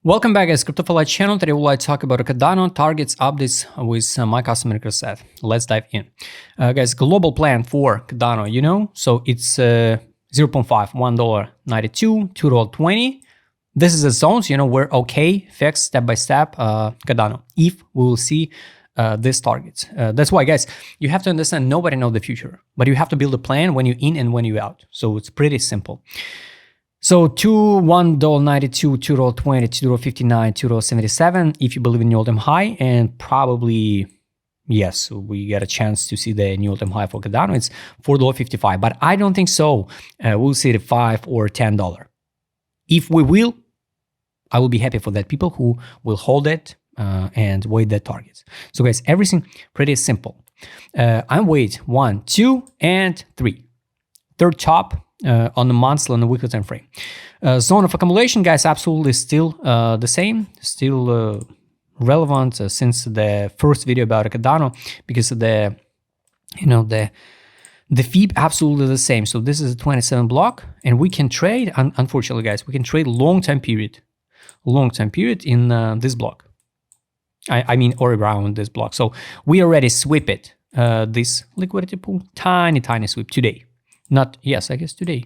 Welcome back, guys. CryptoFly channel. Today we'll talk about Cardano targets updates with my customer set. Let's dive in. Guys, global plan for Cardano, so it's 0.5, $1.92, $2.20. This is the zones, we're okay, fixed step by step Cardano, if we will see these targets. That's why, guys, you have to understand nobody knows the future, but you have to build a plan when you're in and when you're out. So it's pretty simple. So $1.92, $2.20, $2.59, $2.77 if you believe in new all-time high, and probably, yes, we get a chance to see the new all-time high for Cardano. It's $4.55, but I don't think so. We'll see the $5 or $10. If we will, I will be happy for that people who will hold it and wait their targets. So guys, everything pretty simple. I'm wait 1, 2, and 3. Third top on the monthly and the weekly time frame. Zone of accumulation, guys, absolutely still the same, still relevant since the first video about Cardano, because of the FIB absolutely the same. So this is a 27 block, and we can trade. Unfortunately, guys, we can trade long time period in this block. I mean, or around this block. So we already sweep it. This liquidity pool, tiny sweep today. Not, yes, I guess today.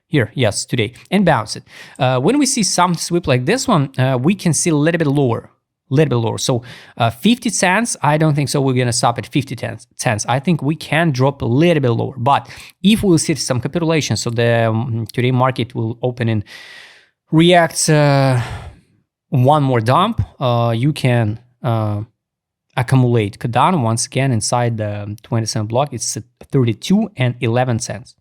Here, yes, today. And bounce it. When we see some sweep like this one, we can see a little bit lower. So 50 cents, I don't think so we're going to stop at 50 cents. I think we can drop a little bit lower. But if we'll see some capitulation, so the today market will open and react one more dump, you can accumulate Cardano once again inside the 27 block. It's 32 and 11 cents.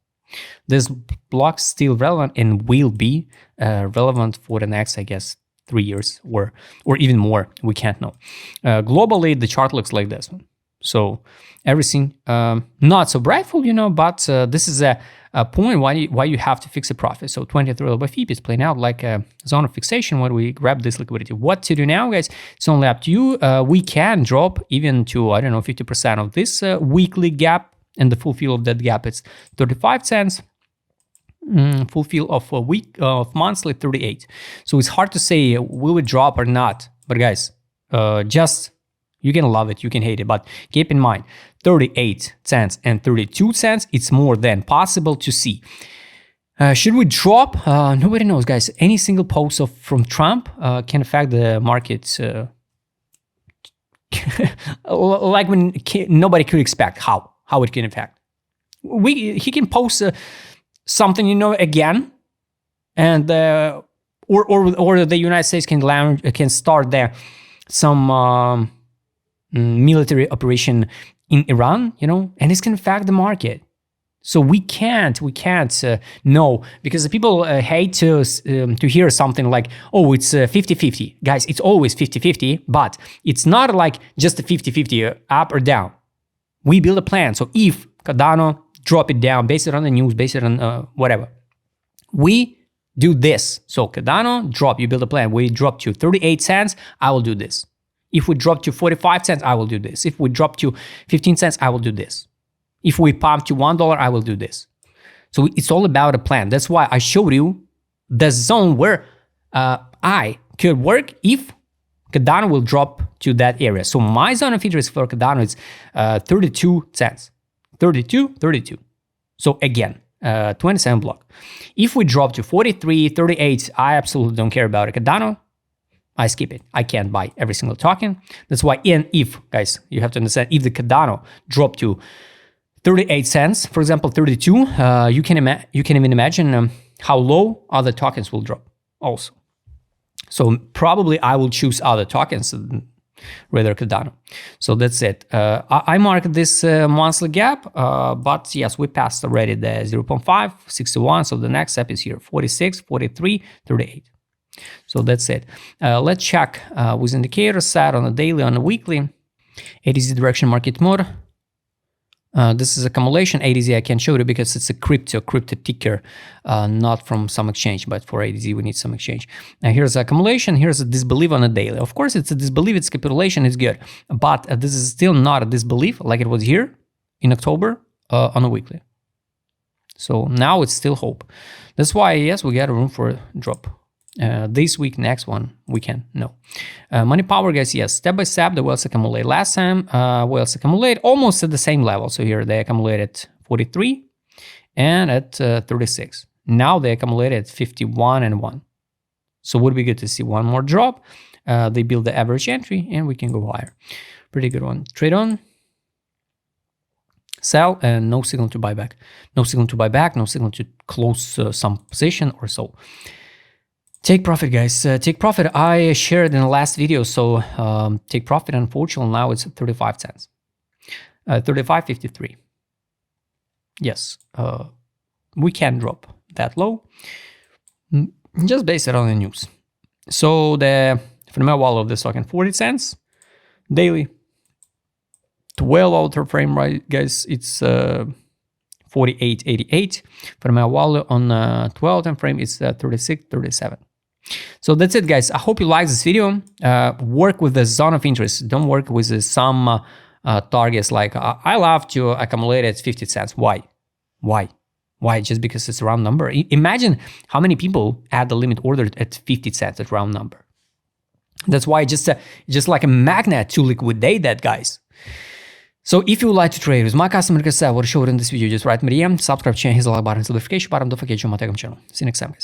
This block still relevant and will be relevant for the next, I guess, 3 years or even more. We can't know. Globally, the chart looks like this one. So everything not so brightful, but this is a point why you have to fix a profit. So 23 by FIB is playing out like a zone of fixation when we grab this liquidity. What to do now, guys? It's only up to you. We can drop even to, I don't know, 50% of this weekly gap, and the full fill of that gap is 35 cents. Full fill of a week of monthly 38. So it's hard to say will it drop or not. But guys, just you can love it, you can hate it, but keep in mind 38 cents and 32 cents, it's more than possible to see. Should we drop? Nobody knows, guys. Any single post from Trump can affect the markets like when nobody could expect how it can affect. He can post something, again, and or the United States can start there some military operation in Iran, and it's can affect the market. So we can't know, because the people hate to hear something like, oh, it's 50-50. Guys, it's always 50-50, but it's not like just a 50-50 up or down. We build a plan. So if Cardano drop it down, base it on the news, base it on whatever, we do this. So Cardano drop, you build a plan. We drop to 38 cents, I will do this. If we drop to 45 cents, I will do this. If we drop to 15 cents, I will do this. If we pump to $1, I will do this. So it's all about a plan. That's why I showed you the zone where I could work if Cardano will drop to that area. So my zone of interest for Cardano is 32 cents. 32. So again, 27 block. If we drop to 43, 38, I absolutely don't care about Cardano. I skip it. I can't buy every single token. That's why, and if, guys, you have to understand, if the Cardano drop to 38 cents, for example, 32, you can even imagine how low other tokens will drop also. So probably I will choose other tokens rather Cardano. So that's it. I marked this monthly gap, but yes, we passed already the 0.5, 61. So the next step is here, 46, 43, 38. So that's it. Let's check with indicator set on a daily, on a weekly. ADZ direction market mode. This is accumulation. ADZ I can show you because it's a crypto ticker, not from some exchange, but for ADZ we need some exchange. Now here's accumulation, here's a disbelief on a daily. Of course it's a disbelief, it's capitulation, it's good, but this is still not a disbelief like it was here in October on a weekly. So now it's still hope. That's why, yes, we got a room for a drop. This week, next one, we can know. Money power, guys, yes, step by step, the whales accumulate. Last time, whales accumulate almost at the same level. So here they accumulated 43 and at 36. Now they accumulated 51 and 1. So would be good to see one more drop. They build the average entry and we can go higher. Pretty good one. Trade on. Sell and no signal to buy back. No signal to buy back, no signal to close some position or so. Take profit, guys. Take profit. I shared in the last video. So take profit. Unfortunately, now it's 35 cents. 35.53. Yes. We can drop that low. Just base it on the news. So the fundamental value of the stock in 40 cents daily. 12-hour frame, right, guys? It's 48.88. Fundamental value on 12 time frame is 36.37. So that's it, guys. I hope you like this video. Work with the zone of interest. Don't work with some targets like I love to accumulate at 50 cents. Why? Just because it's a round number. Imagine how many people had the limit order at 50 cents at round number. That's why just like a magnet to liquidate that, guys. So if you would like to trade with my customer success, what I showed in this video, just write me a DM, subscribe channel, hit the like button, notification button, don't forget to join my Telegram channel. See you next time, guys.